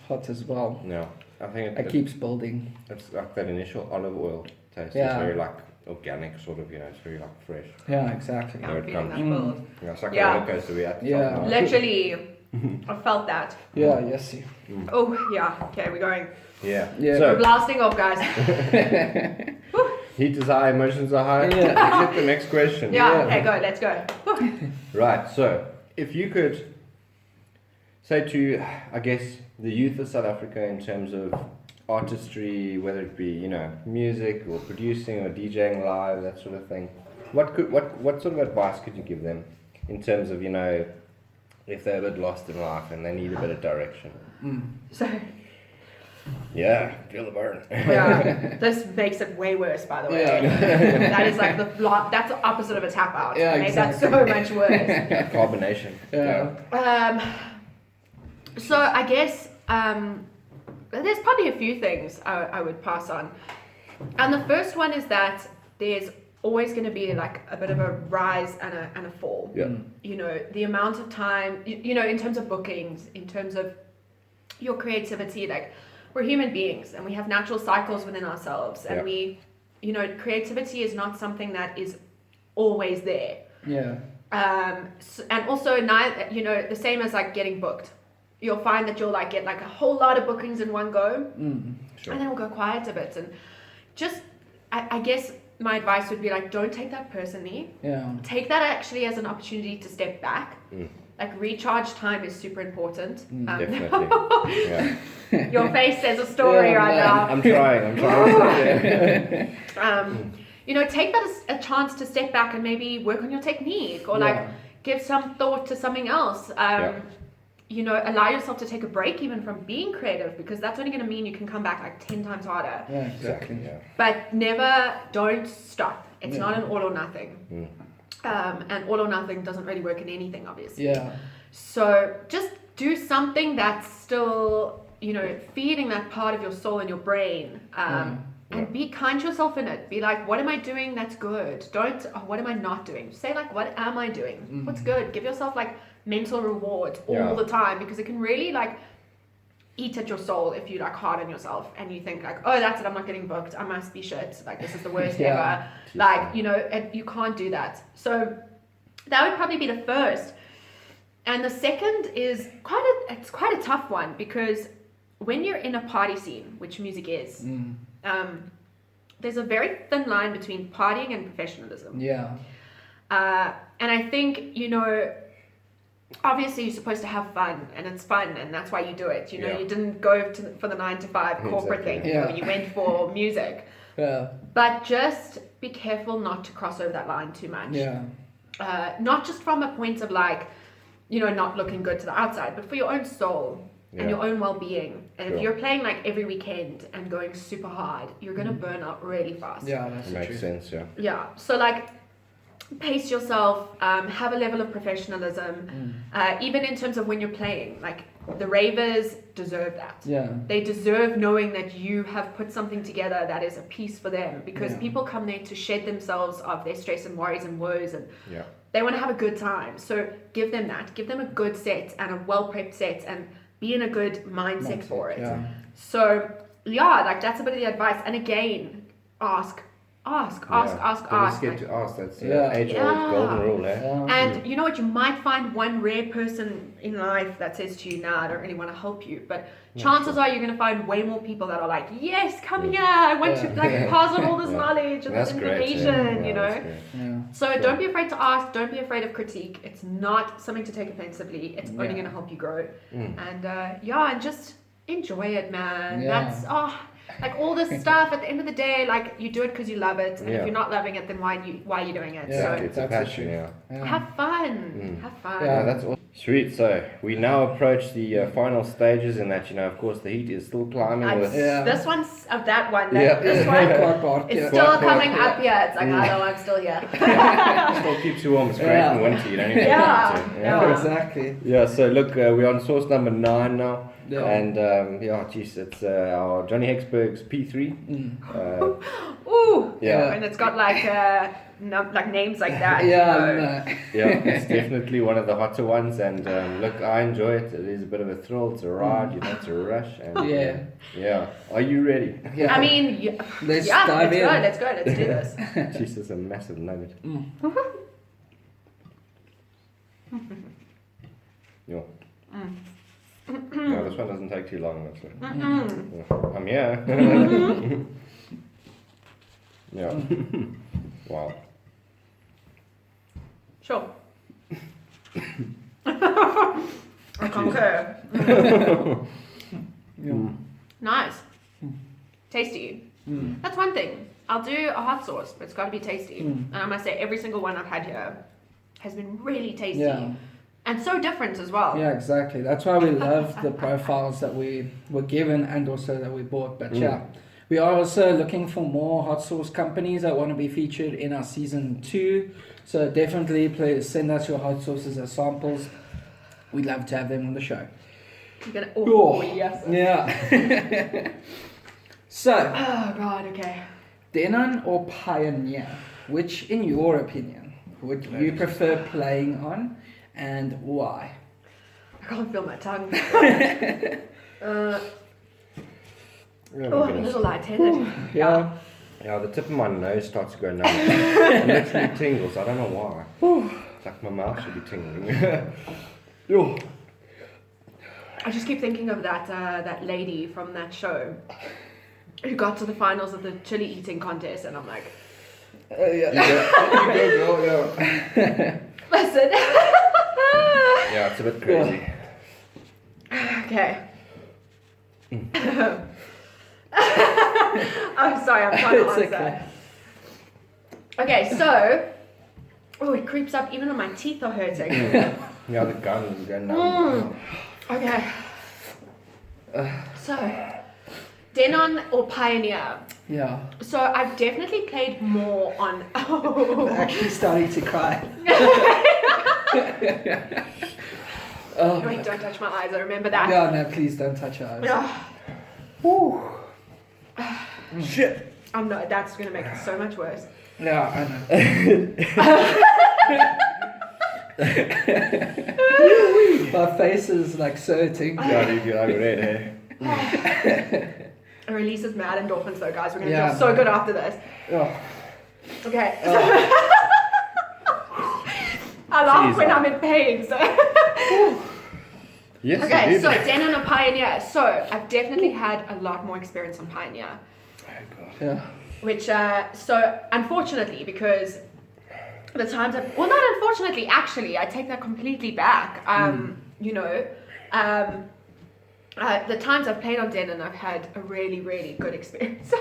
hot as well. Yeah, I think it keeps building. It's like that initial olive oil taste. It's very like organic, sort of. It's very like fresh. Yeah, exactly. I'm feeling that build. Yeah, it's like a roller coaster we had. Literally, I felt that. Yeah, yes. Oh yeah. Okay, we're going. Yeah. So we're blasting off, guys. Heat is high, emotions are high. Yeah. Except the next question. Okay, go. Let's go. Right. So, if you could say to, I guess, the youth of South Africa in terms of artistry, whether it be music or producing or DJing live, that sort of thing, what sort of advice could you give them in terms of if they're a bit lost in life and they need a bit of direction? So. Yeah, feel the burn. This makes it way worse, by the way. That is like that's the opposite of a tap out. Yeah, made that so much worse. Carbonation. So I guess there's probably a few things I would pass on. And the first one is that there's always going to be like a bit of a rise and a fall. Yeah. The amount of time, in terms of bookings, in terms of your creativity, like we're human beings and we have natural cycles within ourselves, and we, creativity is not something that is always there. Yeah. And also the same as like getting booked. You'll find that you'll like get like a whole lot of bookings in one go, and then it'll go quiet a bit. And just, I guess my advice would be like, don't take that personally. Yeah. Take that actually as an opportunity to step back. Like recharge time is super important. Definitely. Your face says a story right now. I'm trying. Take that as a chance to step back and maybe work on your technique or like give some thought to something else. Allow yourself to take a break even from being creative, because that's only going to mean you can come back like 10 times harder. Yeah, exactly. But don't stop. It's not an all or nothing. And all or nothing doesn't really work in anything, obviously. Yeah. So just do something that's still, feeding that part of your soul and your brain. And be kind to yourself in it. Be like, what am I doing that's good? Don't, what am I not doing? Say like, what am I doing? What's good? Give yourself like mental rewards all the time, because it can really like eat at your soul if you like hard on yourself and you think like, oh, that's it, I'm not getting booked, I must be shit, like this is the worst ever. Like, you can't do that. So that would probably be the first. And the second is quite a tough one, because when you're in a party scene, which music is, there's a very thin line between partying and professionalism. Yeah. And I think, obviously you're supposed to have fun, and it's fun, and that's why you do it. You didn't go for the 9-to-5 corporate thing. You went for music. Yeah. But just be careful not to cross over that line too much. Yeah. Not just from a point of like, not looking good to the outside, but for your own soul and your own well-being. And if you're playing like every weekend and going super hard, you're going to burn out really fast. Yeah, that makes sense. Yeah. So like, pace yourself, have a level of professionalism, even in terms of when you're playing. Like, the ravers deserve that. Yeah. They deserve knowing that you have put something together that is a piece for them, because people come there to shed themselves of their stress and worries and woes, and they want to have a good time. So give them that. Give them a good set and a well-prepped set, and be in a good mindset for it. Yeah. So like, that's a bit of the advice. And again, ask. Don't be scared to ask. That's age-old golden rule, And you know what? You might find one rare person in life that says to you, "Nah, I don't really want to help you." But chances are you're going to find way more people that are like, "Yes, come here. I want to like pass on all this knowledge and this information." You know. So don't be afraid to ask. Don't be afraid of critique. It's not something to take offensively. It's only going to help you grow. And and just enjoy it, man. That's like all this stuff. At the end of the day, like, you do it because you love it, and if you're not loving it, then why are you doing it? So it's a passion. have fun. Have fun. Yeah, that's awesome. Sweet. So we now approach the final stages, in that of course the heat is still climbing. This one's of that one. This one it's still coming up here. It's like, hello, I'm still here. Still keeps you warm. It's great in winter. You don't even have to. Exactly. Yeah. So look, we're on source number 9 now. Yeah. And it's our Johnny Hexberg's P3. And it's got like names like that. It's definitely one of the hotter ones. And look, I enjoy it. It is a bit of a thrill. It's a ride. It's a rush. And are you ready? Yeah. I mean, let's dive in. Let's go. Let's do this. Jesus, a massive nugget. No, this one doesn't take too long, actually. I'm here. Wow. Sure. I concur. Nice. Tasty. That's one thing. I'll do a hot sauce, but it's got to be tasty. And I must say, every single one I've had here has been really tasty. Yeah. And so different as well. Yeah, exactly. That's why we love the profiles that we were given and also that we bought. But we are also looking for more hot sauce companies that want to be featured in our season 2. So definitely please send us your hot sauces as samples. We'd love to have them on the show. Yes. Yeah. So. Oh God. Okay. Denon or Pioneer? Which, in your opinion, would you prefer playing on? And why? I can't feel my tongue. A little lightheaded. Yeah, the tip of my nose starts to go numb. It literally tingles. I don't know why. It's like my mouth should be tingling. I just keep thinking of that lady from that show who got to the finals of the chili eating contest, and I'm like, you go, girl. Listen. Yeah, it's a bit crazy. Okay. I'm sorry, I'm trying to answer. Okay, so... Oh, it creeps up even when my teeth are hurting. Yeah, the gun is going numb. Okay. So, Denon or Pioneer? Yeah. So, I've definitely played more on... I'm actually starting to cry. Wait, don't touch my eyes, I remember that. Yeah, no, please don't touch your eyes. Shit. I'm not, that's going to make it so much worse. Yeah, I know. My face is like so tingly. Yeah, dude, you're like red hair. It releases mad endorphins though, guys. We're going to feel so good after this. Okay. I laugh when I'm in pain, so... Yes, okay, so Denon or Pioneer. So I've definitely had a lot more experience on Pioneer. Yeah. Which, so unfortunately, because the times I've... Well, not unfortunately, actually, I take that completely back. The times I've played on Denon, I've had a really, really good experience.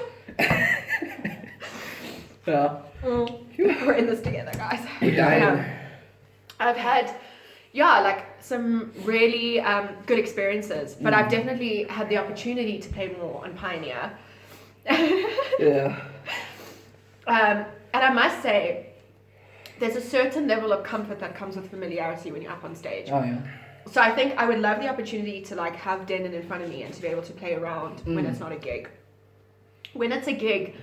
Yeah. We're in this together, guys. Yeah. I've had, like some really good experiences. But I've definitely had the opportunity to play more on Pioneer. Yeah. And I must say, there's a certain level of comfort that comes with familiarity when you're up on stage. Oh yeah. So I think I would love the opportunity to like have Denon in front of me and to be able to play around when it's not a gig. When it's a gig,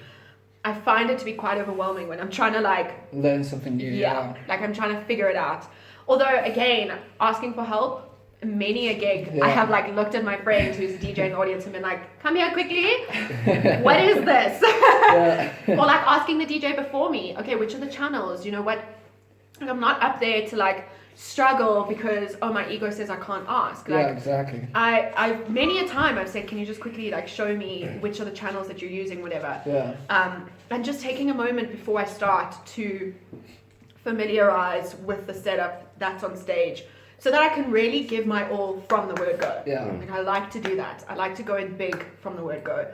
I find it to be quite overwhelming when I'm trying to like learn something new. Yeah. Like I'm trying to figure it out. Although again, asking for help, many a gig, I have like looked at my friend who's a DJ in the audience and been like, come here quickly, what is this? Or like asking the DJ before me, okay, which are the channels? You know what? I'm not up there to like struggle because my ego says I can't ask. Like, exactly. I many a time I've said, can you just quickly like show me which are the channels that you're using, whatever. And just taking a moment before I start to familiarize with the setup that's on stage, so that I can really give my all from the word go. Like I like to do that. I like to go in big from the word go.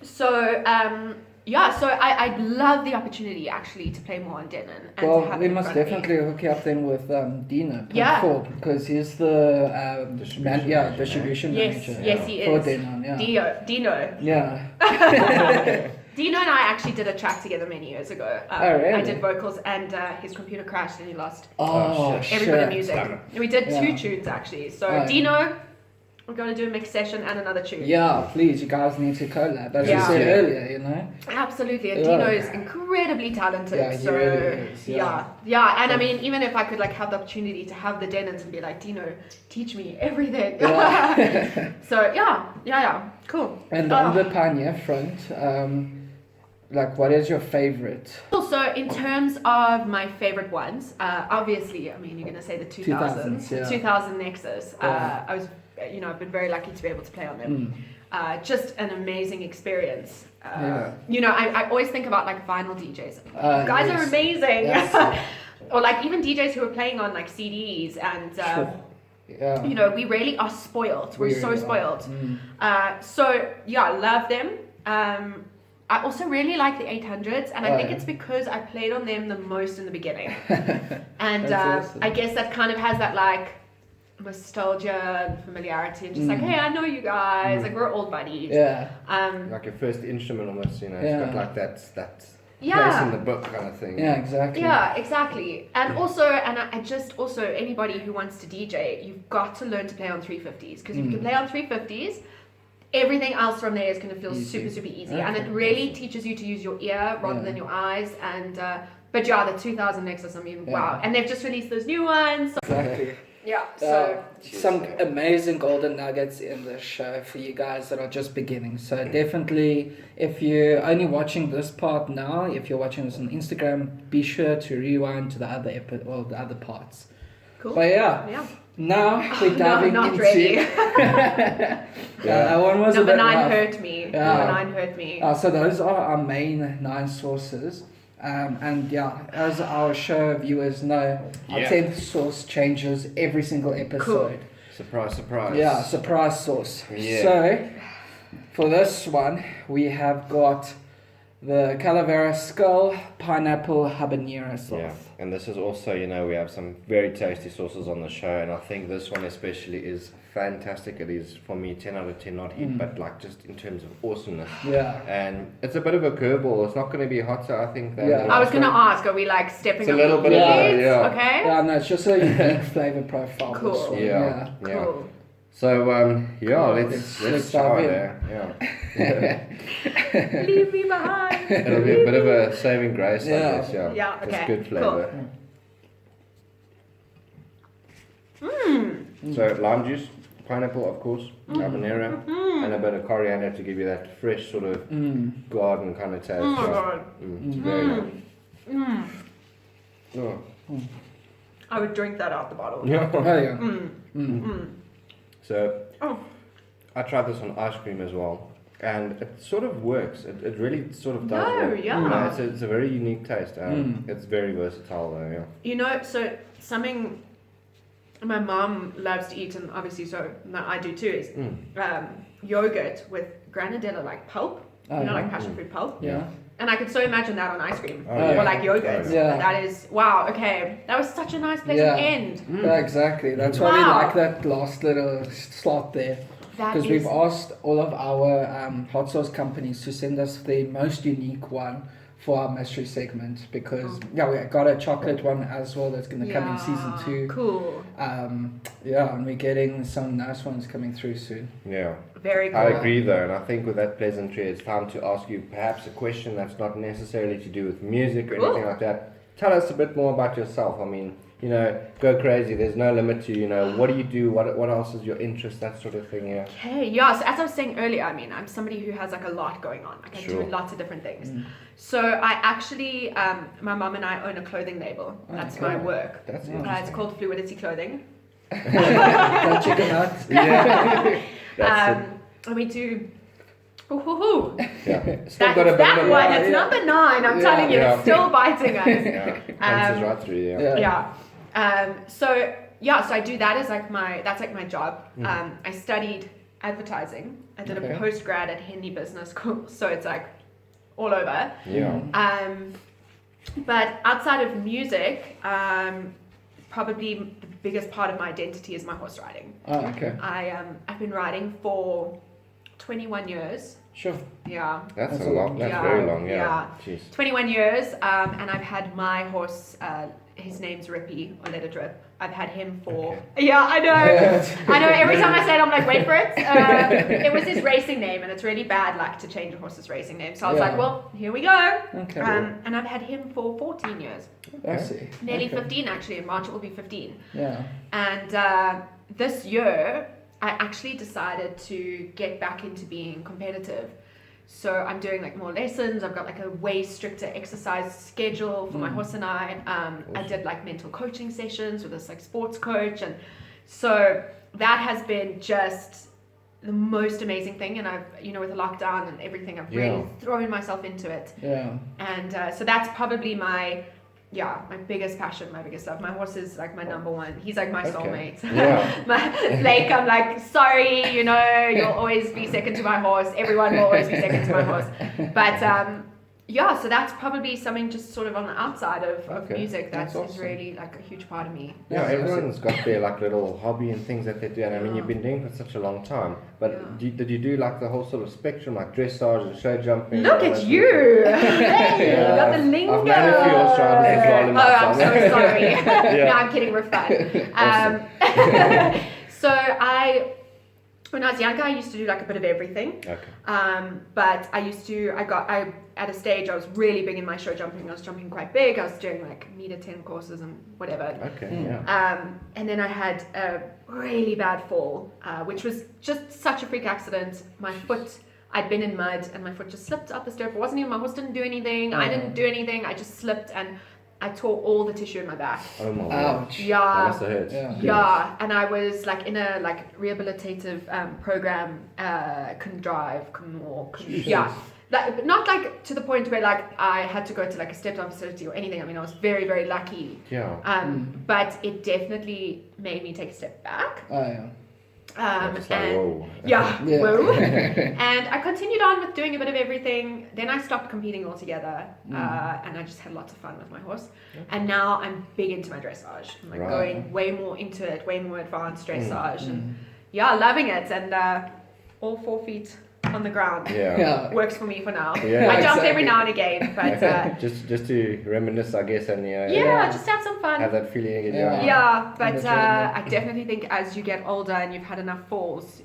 So I'd love the opportunity actually to play more on Denon. Well, we must definitely hook you up then with Dino. Because he's the distribution manager. Yes, he for is. Denon, Dino. Yeah. Dino and I actually did a track together many years ago. Really? I did vocals and his computer crashed and he lost every bit shit. of music. We did 2 tunes actually. So Dino, we're going to do a mixed session and another tune. Yeah, please, you guys need to collab. As you said earlier, you know. Absolutely, and Dino is incredibly talented. Yeah, he really is. Yeah. And I mean, even if I could like have the opportunity to have the Denons and be like, Dino, teach me everything. So yeah, cool. And on the Pioneer front, like, what is your favorite? So in terms of my favorite ones, obviously, I mean, you're gonna say the 2000s, 2000 Nexus. I was, I've been very lucky to be able to play on them. Just an amazing experience. I always think about like vinyl DJs. Guys are amazing. Yes. Or like even DJs who are playing on like CDs and we really are spoiled. We're so spoiled. Love them. I also really like the 800s, and I think it's because I played on them the most in the beginning. And awesome. I guess that kind of has that like nostalgia and familiarity, and just like, hey, I know you guys, like we're old buddies. Like your first instrument almost, it's got like that place in the book kind of thing. Exactly. And I just anybody who wants to DJ, you've got to learn to play on 350s, because if you can play on 350s, everything else from there is going to feel super, super easy. And it really teaches you to use your ear rather than your eyes. And the 2000 Nexus, I mean, wow. And they've just released those new ones. So. Exactly. Yeah, so some amazing golden nuggets in the show for you guys that are just beginning. So definitely, if you're only watching this part now, if you're watching this on Instagram, be sure to rewind to the other parts. Cool. But now we're diving not into. Ready. One was Number a bit 9 rough. hurt me. Number 9 hurt me. So those are our main 9 sources. As our show viewers know, our 10th source changes every single episode. Cool. Surprise. Yeah, surprise source. Yeah. So, for this one, we have got the Calavera Skull Pineapple Habanero sauce. Yeah, and this is also, we have some very tasty sauces on the show, and I think this one especially is fantastic. It is, for me, 10 out of 10, not hit, but like just in terms of awesomeness. Yeah. And it's a bit of a curveball. It's not going to be hotter, I think. I was going to ask, are we like stepping it's up? A little bit of Okay. Yeah, no, it's just a unique flavor profile. Cool. Yeah. Cool. So, let's try there. Yeah. Leave me behind. It'll be a bit of a saving grace, I guess. Yeah, okay. It's good flavour. Cool. So, lime juice, pineapple, of course, habanero, and a bit of coriander to give you that fresh sort of garden kind of taste. Oh my god. It's very nice. I would drink that out the bottle. Yeah. So, I tried this on ice cream as well, and it sort of works. It really sort of does work. It's a very unique taste. It's very versatile though, So something my mom loves to eat, and obviously I do too, is yogurt with granadilla, like pulp, like passion fruit pulp. Yeah. And I could so imagine that on ice cream yeah. or like yogurt. Oh, yeah. That is, wow, okay. That was such a nice place to end. Yeah, exactly. That's why we like that last little slot there. Because we've asked all of our hot sauce companies to send us the most unique one for our mystery segment. Because, we got a chocolate one as well that's going to come in season 2. Cool. And we're getting some nice ones coming through soon. Yeah. Very cool. I agree though, and I think with that pleasantry, it's time to ask you perhaps a question that's not necessarily to do with music or anything like that. Tell us a bit more about yourself. I mean, go crazy. There's no limit to, what do you do? What else is your interest? That sort of thing, yeah. Okay, yeah. So as I was saying earlier, I mean, I'm somebody who has like a lot going on. Like I do lots of different things. So I actually, my mom and I own a clothing label. That's my work. That's it's called Fluidity Clothing. Go check them out. Yeah. And we do. Yeah. Still got a that one. It's number 9. I'm telling you, it's still biting us. Punches right through. So I do that as like that's my job. I studied advertising. I did a post-grad at Henley Business School, so it's like all over. Yeah. But outside of music, probably the biggest part of my identity is my horse riding. Oh, okay. I've been riding for 21 years. Sure. Yeah. That's a long. That's very long. Yeah. Jeez. 21 years. And I've had my horse. His name's Rippy, or Let It Drip. I've had him for... Okay. Yeah, I know. I know. Every time I say it, I'm like, wait for it. It was his racing name, and it's really bad luck to change a horse's racing name. So I was like, well, here we go. Okay. And I've had him for 14 years. I see. Nearly 15, actually. In March, it will be 15. Yeah. And this year, I actually decided to get back into being competitive. So I'm doing like more lessons. I've got like a way stricter exercise schedule for my horse and I. I did like mental coaching sessions with this like sports coach. And so that has been just the most amazing thing. And I've, with the lockdown and everything, I've really thrown myself into it. Yeah. And so that's probably my biggest passion, my biggest love. My horse is like my number one. He's like my soulmate. Yeah. Like, I'm like, sorry, you'll always be second to my horse. Everyone will always be second to my horse. But so that's probably something just sort of on the outside of music that's awesome. Really like a huge part of me. Yeah, everyone's got their like little hobby and things that they do. And I mean, you've been doing it for such a long time. But did you do like the whole sort of spectrum, like dressage and show jumping? Look at you! Hey, you got the lingo! I've made a few horse riders as well in my I'm so sorry. No, I'm kidding, we're fun. So when I was younger, I used to do like a bit of everything. Okay. But I at a stage I was really big in my show jumping. I was jumping quite big. I was doing like meter 10 courses and whatever. Okay. Yeah. And then I had a really bad fall, which was just such a freak accident. My foot, I'd been in mud and my foot just slipped up the stirrup. It wasn't even, my horse didn't do anything. I didn't do anything. I just slipped and I tore all the tissue in my back. Oh my gosh. Yeah. That must have hurt. Yeah. And I was like in a like rehabilitative program, couldn't drive, couldn't walk. Yeah. Like, not like to the point where like I had to go to like a step-down facility or anything. I mean, I was very, very lucky. Yeah. But it definitely made me take a step back. Oh yeah. Whoa. Whoa. And I continued on with doing a bit of everything. Then I stopped competing altogether, and I just had lots of fun with my horse. Okay. And now I'm big into my dressage. I'm like going way more into it, way more advanced dressage, and loving it. And all 4 feet on the ground works for me for now. I jump every now and again, but just to reminisce, I guess, and just have some fun, have that feeling again. But I definitely think as you get older and you've had enough falls,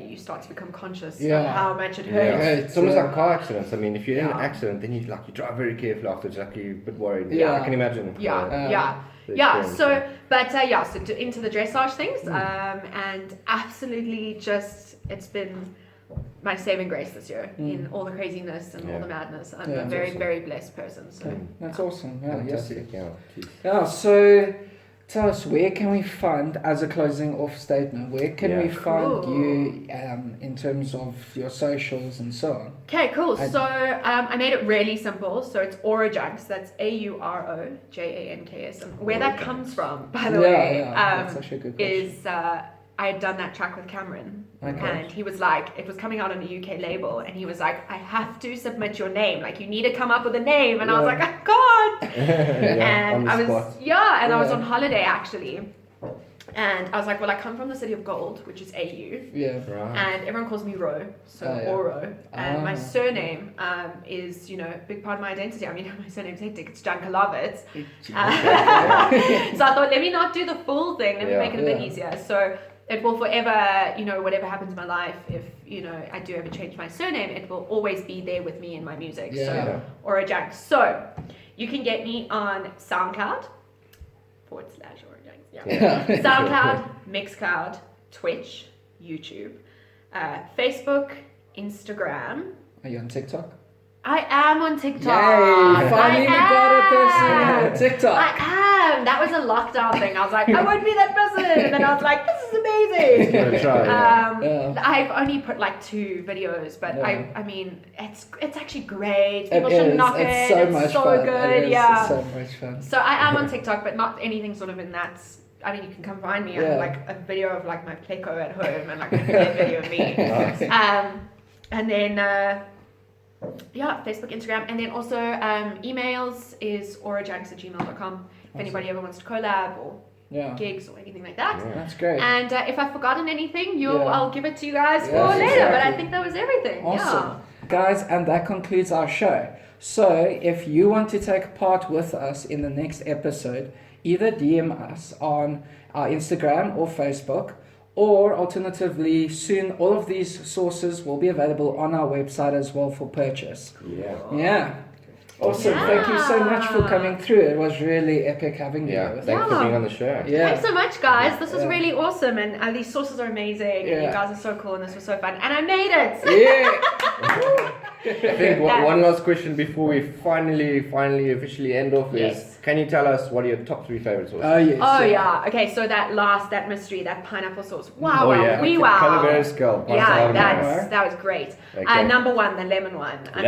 you start to become conscious of how much it hurts. It's almost like car accidents. I mean, if you're in an accident, then you drive very carefully afterwards, like you're a bit worried. I can imagine. So into the dressage things, and absolutely just it's been my saving grace this year in all the craziness and all the madness. I'm a very, very blessed person. So that's awesome. Fantastic. So tell us, where can we find, as a closing off statement, where can we find you in terms of your socials and so on? Okay, cool. So I made it really simple. So it's Auro Janks. That's AuroJanks. And where that comes from, by the way, that's actually a good question. is I had done that track with Cameron, Okay. and he was like, it was coming out on a UK label, and he was like, I have to submit your name, like you need to come up with a name, and I was like, I can't. And I was I was on holiday actually, and I was like, well, I come from the city of gold, which is AU, and everyone calls me Ro, so Auro, and my surname is, you know, a big part of my identity. I mean, my surname's hectic, it's Jankalovitz. So I thought, let me not do the full thing, let me make it a bit easier. So it will forever, you know, whatever happens in my life, if, you know, I do ever change my surname, it will always be there with me in my music. So Auro Janks. So you can get me on SoundCloud / Auro Janks. SoundCloud, Mixcloud, Twitch, YouTube, Facebook, Instagram. Are you on TikTok? I am on TikTok. Yay! Finally got a person on TikTok. I am. That was a lockdown thing. I was like, I won't be that person. And then I was like, this is amazing. I've only put like 2 videos, but I mean, it's actually great. People should knock it. It's so much fun. Good. It's so much fun. So I am on TikTok, but not anything sort of in that. I mean, you can come find me. I have like a video of like my Pleco at home and like a video of me. And then. Facebook, Instagram, and then also emails is aurojanks@gmail.com if anybody ever wants to collab or gigs or anything like that. That's great. And if I've forgotten anything, I'll give it to you guys for later, but I think that was everything. Awesome. Guys, and that concludes our show. So if you want to take part with us in the next episode, either DM us on our Instagram or Facebook, or alternatively, soon all of these sources will be available on our website as well for purchase. Awesome. Thank you so much for coming through. It was really epic having you. Thanks for being on the show. Thanks so much, guys. This was really awesome, and these sources are amazing, and you guys are so cool, and this was so fun, and I made it. I think one last question before we finally officially end off is, can you tell us what are your top 3 favorite sauces? Okay, so that mystery, that pineapple sauce. Wow. Calaveras skull. That was great. Number 1, the lemon one. I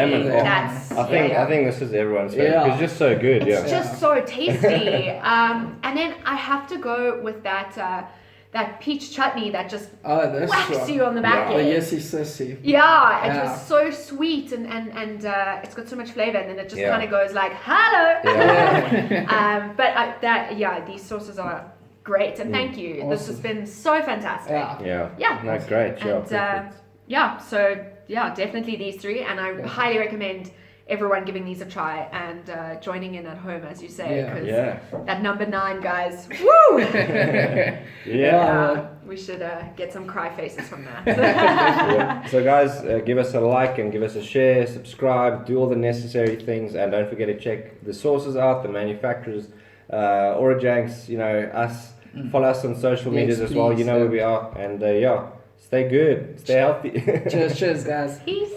think this is everyone's favorite. It's just so good. It's just so tasty. And then I have to go with that peach chutney that just whacks you on the back end. Yes, sissy. It was so sweet and it's got so much flavor, and then it just kind of goes like, hello. But these sauces are great, and thank you. Awesome. This has been so fantastic. No, great job. And definitely these 3, and I highly recommend everyone giving these a try and joining in at home, as you say, because that number 9, guys, woo! We should get some cry faces from that. So guys, give us a like and give us a share, subscribe, do all the necessary things, and don't forget to check the sources out, the manufacturers, Auro Janks, you know, us. Follow us on social medias as well, you know where we are, and stay good, stay healthy. Cheers guys. Peace.